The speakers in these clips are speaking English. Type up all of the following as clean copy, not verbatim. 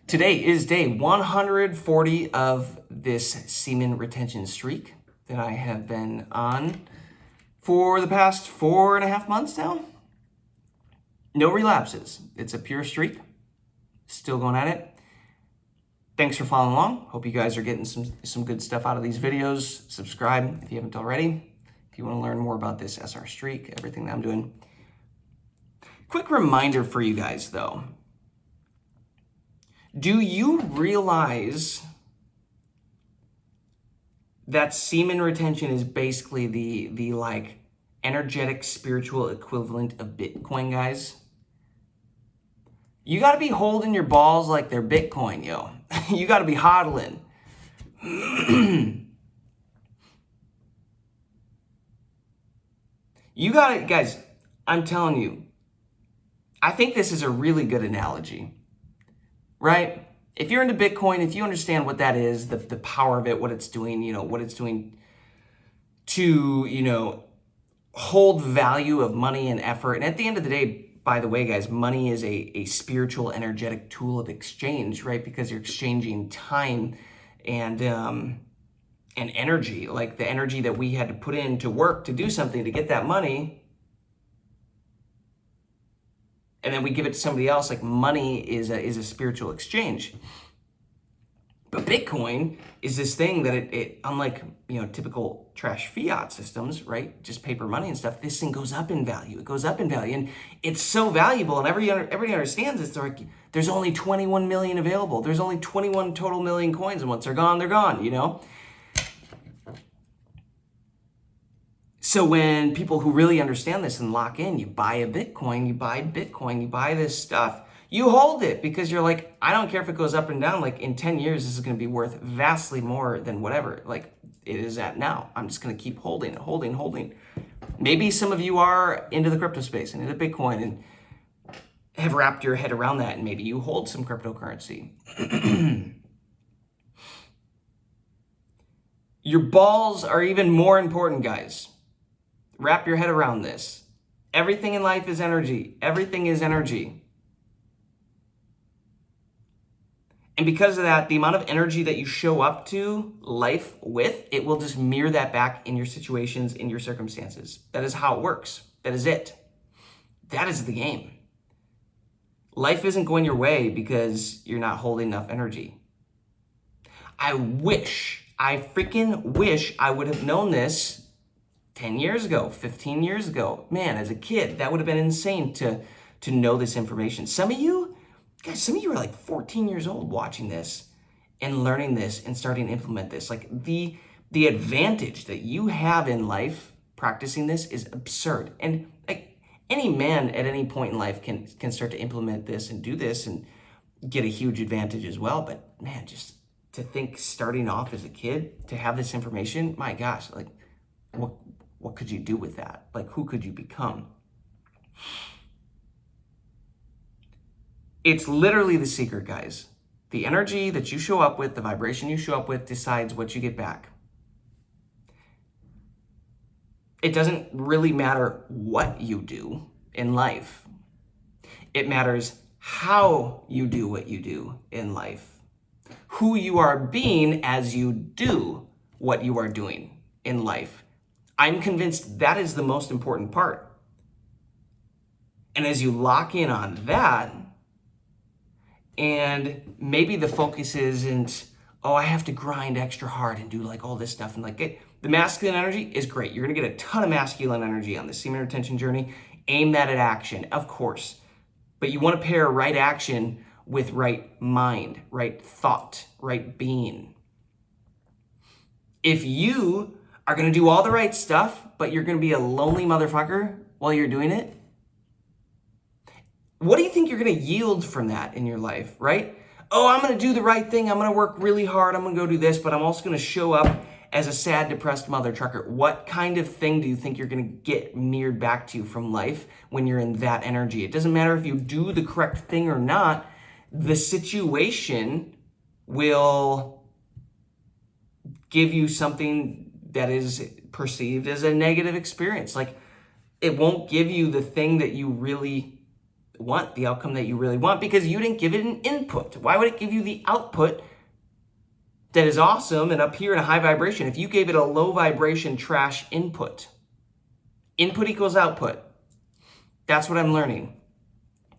Today is day 140 of this semen retention streak that I have been on for the past 4.5 months now. No relapses. It's a pure streak. Still going at it. Thanks for following along. Hope you guys are getting some good stuff out of these videos. Subscribe if you haven't already. If you want to learn more about this SR streak, everything that I'm doing. Quick reminder for you guys though. Do you realize that semen retention is basically the like energetic spiritual equivalent of Bitcoin, guys? You got to be holding your balls like they're Bitcoin, yo. You got to be HODLing. You got to, guys, I'm telling you, I think this is a really good analogy, right? If you're into Bitcoin, if you understand what that is, the power of it, what it's doing, what it's doing to, hold value of money and effort. And at the end of the day, by the way, guys, money is a spiritual, energetic tool of exchange, right? Because you're exchanging time and energy, like the energy that we had to put in to work to do something to get that money. And then we give it to somebody else. Like money is a spiritual exchange. But Bitcoin is this thing that it unlike typical trash fiat systems, right? Just paper money and stuff. This thing goes up in value. It goes up in value, and it's so valuable. And everybody understands this. They're like, there's only 21 million available. There's only 21 total million coins, and once they're gone, they're gone. So when people who really understand this and lock in, you buy a Bitcoin, you buy this stuff, you hold it because you're like, I don't care if it goes up and down. Like in 10 years, this is going to be worth vastly more than whatever like it is at now. I'm just going to keep holding. Maybe some of you are into the crypto space and into Bitcoin and have wrapped your head around that, and maybe you hold some cryptocurrency. Your balls are even more important, guys. Wrap your head around this. Everything in life is energy. Everything is energy. And because of that, the amount of energy that you show up to life with, it will just mirror that back in your situations, in your circumstances. That is how it works. That is it. That is the game. Life isn't going your way because you're not holding enough energy. I freaking wish I would have known this 10 years ago, 15 years ago. Man, as a kid, that would have been insane to know this information. Some of you are like 14 years old watching this and learning this and starting to implement this. Like the advantage that you have in life practicing this is absurd. And like any man at any point in life can start to implement this and do this and get a huge advantage as well. But man, just to think starting off as a kid to have this information, my gosh, like what could you do with that? Like who could you become? It's literally the secret, guys. The energy that you show up with, the vibration you show up with decides what you get back. It doesn't really matter what you do in life. It matters how you do what you do in life. Who you are being as you do what you are doing in life. I'm convinced that is the most important part. And as you lock in on that, and maybe the focus isn't, I have to grind extra hard and do like all this stuff. And like the masculine energy is great. You're going to get a ton of masculine energy on the semen retention journey. Aim that at action, of course. But you want to pair right action with right mind, right thought, right being. If you are going to do all the right stuff, but you're going to be a lonely motherfucker while you're doing it, what do you think you're going to yield from that in your life, right? I'm going to do the right thing. I'm going to work really hard. I'm going to go do this, but I'm also going to show up as a sad, depressed mother trucker. What kind of thing do you think you're going to get mirrored back to you from life when you're in that energy? It doesn't matter if you do the correct thing or not. The situation will give you something that is perceived as a negative experience. Like it won't give you the thing that you really want the outcome that you really want because you didn't give it an input. Why would it give you the output that is awesome and up here in a high vibration if you gave it a low vibration trash input? Input equals output. That's what I'm learning.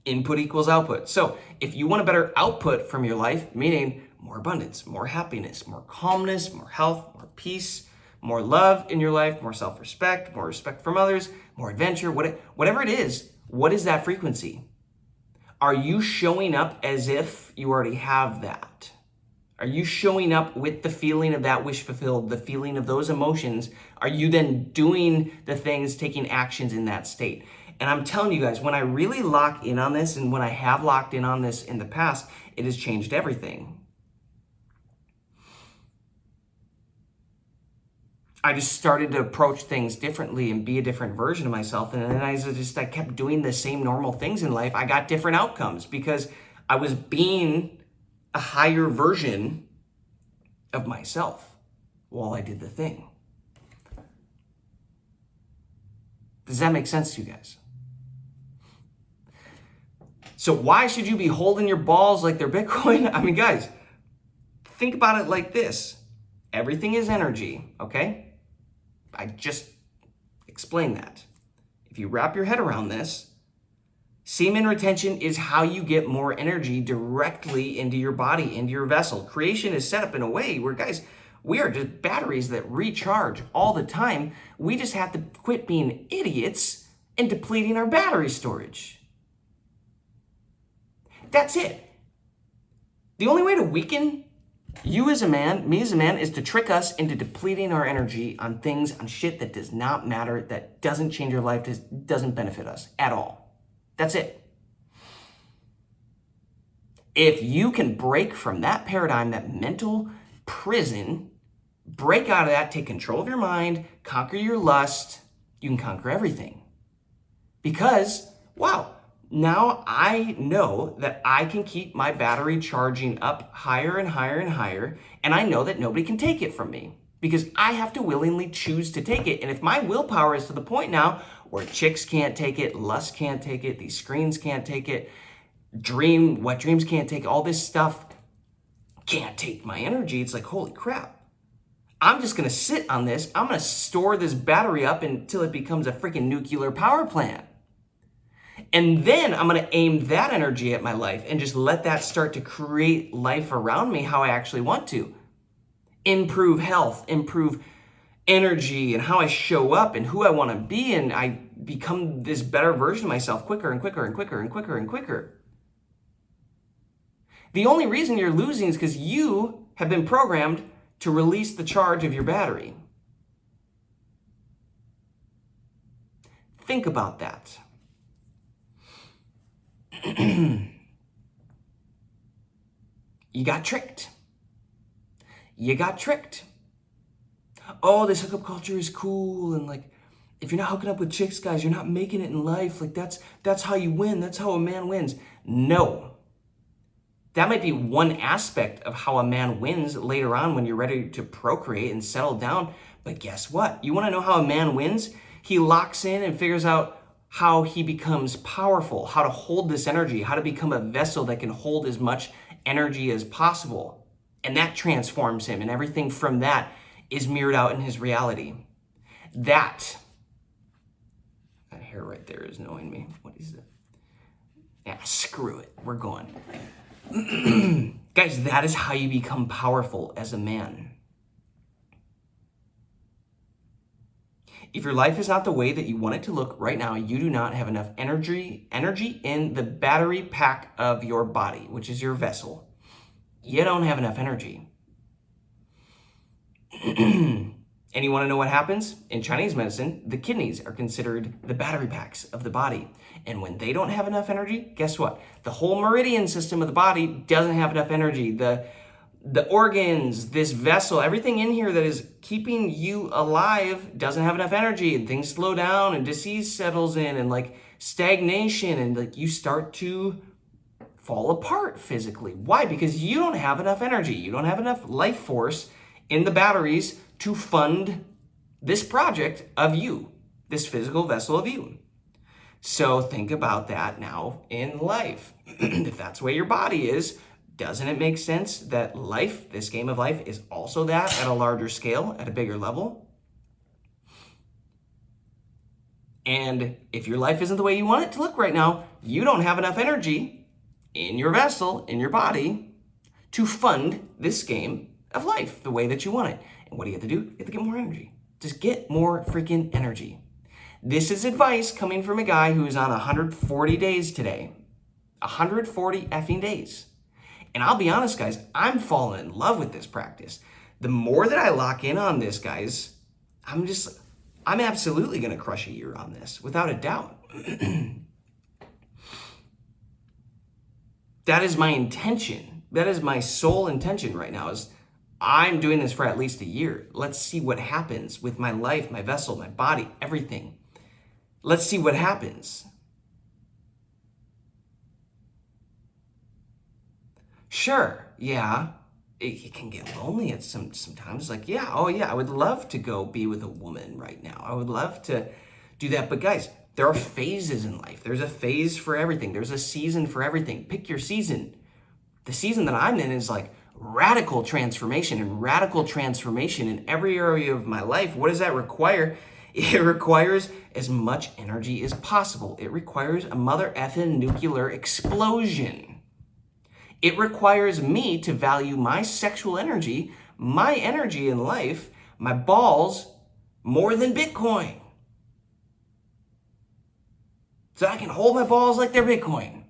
Input equals output. So if you want a better output from your life, meaning more abundance, more happiness, more calmness, more health, more peace, more love in your life, more self-respect, more respect from others, more adventure, whatever it is, what is that frequency? Are you showing up as if you already have that? Are you showing up with the feeling of that wish fulfilled, the feeling of those emotions? Are you then doing the things, taking actions in that state? And I'm telling you guys, when I really lock in on this, and when I have locked in on this in the past, it has changed everything. I just started to approach things differently and be a different version of myself. And then I kept doing the same normal things in life. I got different outcomes because I was being a higher version of myself while I did the thing. Does that make sense to you guys? So why should you be holding your balls like they're Bitcoin? I mean, guys, think about it like this. Everything is energy, okay? I just explained that. If you wrap your head around this, semen retention is how you get more energy directly into your body, into your vessel. Creation is set up in a way where, guys, we are just batteries that recharge all the time. We just have to quit being idiots and depleting our battery storage. That's it. The only way to weaken you as a man, me as a man, is to trick us into depleting our energy on things, on shit that does not matter, that doesn't change your life, doesn't benefit us at all. That's it. If you can break from that paradigm, that mental prison, break out of that, take control of your mind, conquer your lust, you can conquer everything. Because, wow, now I know that I can keep my battery charging up higher and higher and higher, and I know that nobody can take it from me because I have to willingly choose to take it. And if my willpower is to the point now where chicks can't take it, lust can't take it, these screens can't take it, wet dreams can't take it, all this stuff can't take my energy, it's like, holy crap. I'm just gonna sit on this. I'm gonna store this battery up until it becomes a freaking nuclear power plant. And then I'm going to aim that energy at my life and just let that start to create life around me how I actually want to. Improve health, improve energy and how I show up and who I want to be. And I become this better version of myself quicker and quicker and quicker and quicker and quicker. The only reason you're losing is because you have been programmed to release the charge of your battery. Think about that. You got tricked. You got tricked. Oh, this hookup culture is cool, and like, if you're not hooking up with chicks, guys, you're not making it in life. Like, that's how you win. That's how a man wins. No. That might be one aspect of how a man wins later on when you're ready to procreate and settle down. But guess what? You want to know how a man wins? He locks in and figures out how he becomes powerful, how to hold this energy, how to become a vessel that can hold as much energy as possible. And that transforms him, and everything from that is mirrored out in his reality. That hair right there is annoying me. What is it? Yeah, screw it. We're going. Guys, that is how you become powerful as a man. If your life is not the way that you want it to look right now, you do not have enough energy in the battery pack of your body, which is your vessel. You don't have enough energy. And you want to know what happens? In Chinese medicine, the kidneys are considered the battery packs of the body. And when they don't have enough energy, guess what? The whole meridian system of the body doesn't have enough energy. The organs, this vessel, everything in here that is keeping you alive doesn't have enough energy, and things slow down and disease settles in and like stagnation, and like you start to fall apart physically. Why? Because you don't have enough energy. You don't have enough life force in the batteries to fund this project of you, this physical vessel of you. So think about that now in life. If that's the way your body is, doesn't it make sense that life, this game of life, is also that at a larger scale, at a bigger level? And if your life isn't the way you want it to look right now, you don't have enough energy in your vessel, in your body, to fund this game of life the way that you want it. And what do you have to do? You have to get more energy. Just get more freaking energy. This is advice coming from a guy who is on 140 days today. 140 effing days. And I'll be honest, guys, I'm falling in love with this practice. The more that I lock in on this, guys, I'm absolutely going to crush a year on this, without a doubt. That is my intention. That is my sole intention right now, is I'm doing this for at least a year. Let's see what happens with my life, my vessel, my body, everything. Let's see what happens. Sure, yeah, it can get lonely at sometimes. Like, yeah, oh yeah, I would love to go be with a woman right now. I would love to do that. But guys, there are phases in life. There's a phase for everything. There's a season for everything. Pick your season. The season that I'm in is like radical transformation, and radical transformation in every area of my life. What does that require? It requires as much energy as possible. It requires a mother effing nuclear explosion. It requires me to value my sexual energy, my energy in life, my balls, more than Bitcoin. So I can hold my balls like they're Bitcoin.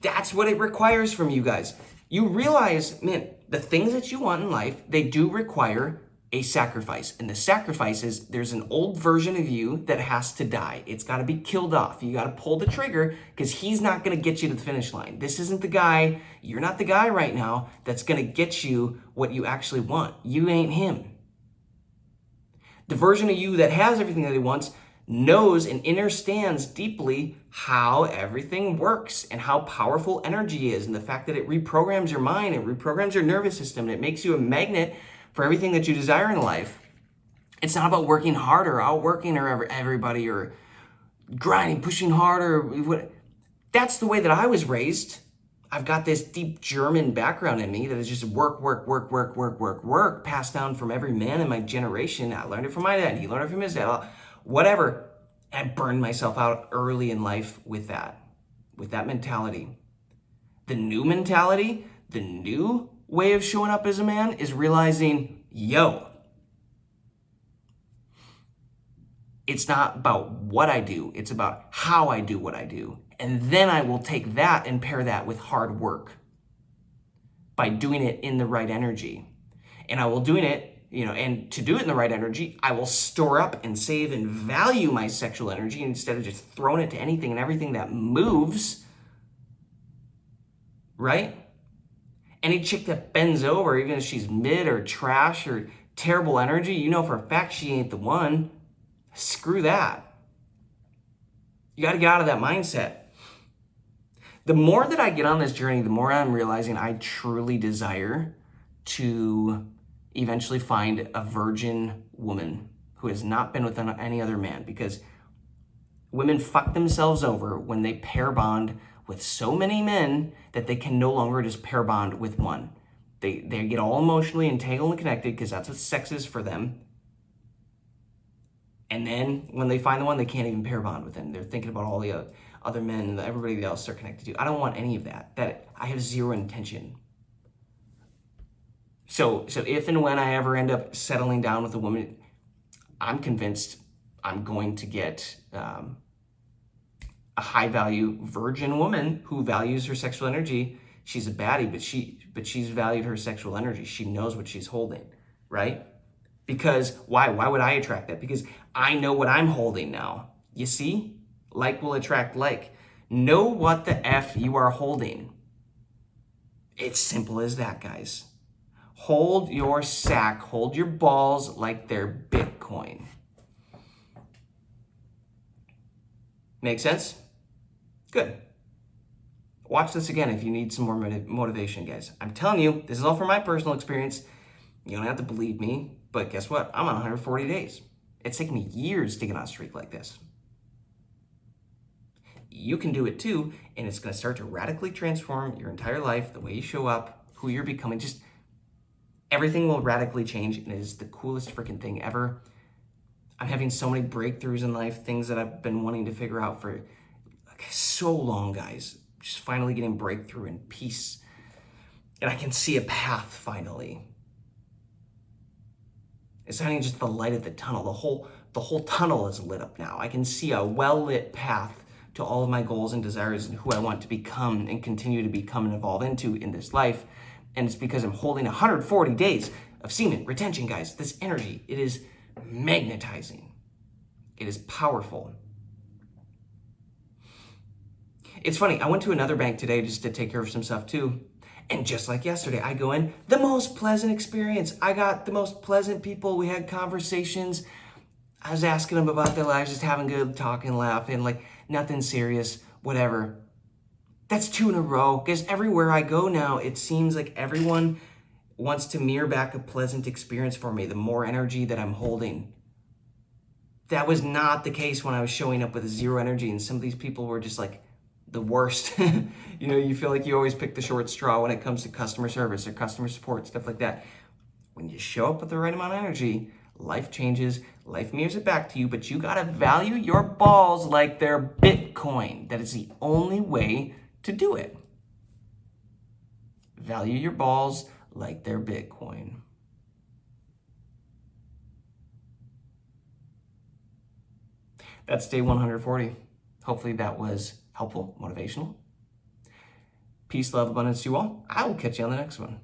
That's what it requires from you guys. You realize, man, the things that you want in life, they do require a sacrifice. And the sacrifice is there's an old version of you that has to die. It's got to be killed off. You got to pull the trigger, because he's not going to get you to the finish line. This isn't the guy. You're not the guy right now that's going to get you what you actually want. You ain't him. The version of you that has everything that he wants knows and understands deeply how everything works and how powerful energy is, and the fact that it reprograms your mind, it reprograms your nervous system, and it makes you a magnet for everything that you desire in life. It's not about working harder, outworking everybody, or grinding, pushing harder. That's the way that I was raised. I've got this deep German background in me that is just work, passed down from every man in my generation. I learned it from my dad, and he learned it from his dad, whatever. I burned myself out early in life with that mentality. The new mentality, the new way of showing up as a man is realizing, yo, it's not about what I do, it's about how I do what I do. And then I will take that and pair that with hard work by doing it in the right energy. And I will doing it, and to do it in the right energy, I will store up and save and value my sexual energy instead of just throwing it to anything and everything that moves, right? Any chick that bends over, even if she's mid or trash or terrible energy, you know for a fact she ain't the one. Screw that. You got to get out of that mindset. The more that I get on this journey, the more I'm realizing I truly desire to eventually find a virgin woman who has not been with any other man, because women fuck themselves over when they pair bond with so many men that they can no longer just pair bond with one. They get all emotionally entangled and connected, because that's what sex is for them. And then when they find the one, they can't even pair bond with them. They're thinking about all the other men and everybody else they're connected to. I don't want any of that. That I have zero intention. So if and when I ever end up settling down with a woman, I'm convinced I'm going to get a high value virgin woman who values her sexual energy. She's a baddie, but she's valued her sexual energy. She knows what she's holding, right? Because why would I attract that? Because I know what I'm holding now. You see? Like will attract like. Know what the F you are holding. It's simple as that, guys. Hold your sack, hold your balls like they're Bitcoin. Make sense? Good. Watch this again if you need some more motivation, guys. I'm telling you, this is all from my personal experience. You don't have to believe me, but guess what? I'm on 140 days. It's taken me years to get on a streak like this. You can do it too, and it's going to start to radically transform your entire life, the way you show up, who you're becoming. Just everything will radically change, and it is the coolest freaking thing ever. I'm having so many breakthroughs in life, things that I've been wanting to figure out for so long, guys. Just finally getting breakthrough and peace. And I can see a path finally. It's not even just the light at the tunnel. The whole tunnel is lit up now. I can see a well-lit path to all of my goals and desires and who I want to become and continue to become and evolve into in this life. And it's because I'm holding 140 days of semen retention, guys. This energy, it is magnetizing. It is powerful. It's funny, I went to another bank today just to take care of some stuff too. And just like yesterday, I go in, the most pleasant experience. I got the most pleasant people. We had conversations. I was asking them about their lives, just having good talking, laughing, like nothing serious, whatever. That's 2 in a row, because everywhere I go now, it seems like everyone wants to mirror back a pleasant experience for me, the more energy that I'm holding. That was not the case when I was showing up with 0 energy, and some of these people were just like the worst. You know, you feel like you always pick the short straw when it comes to customer service or customer support, stuff like that. When you show up with the right amount of energy, life changes, life mirrors it back to you, but you gotta value your balls like they're Bitcoin. That is the only way to do it. Value your balls like they're Bitcoin. That's day 140. Hopefully that was helpful, motivational. Peace, love, abundance to you all. I will catch you on the next one.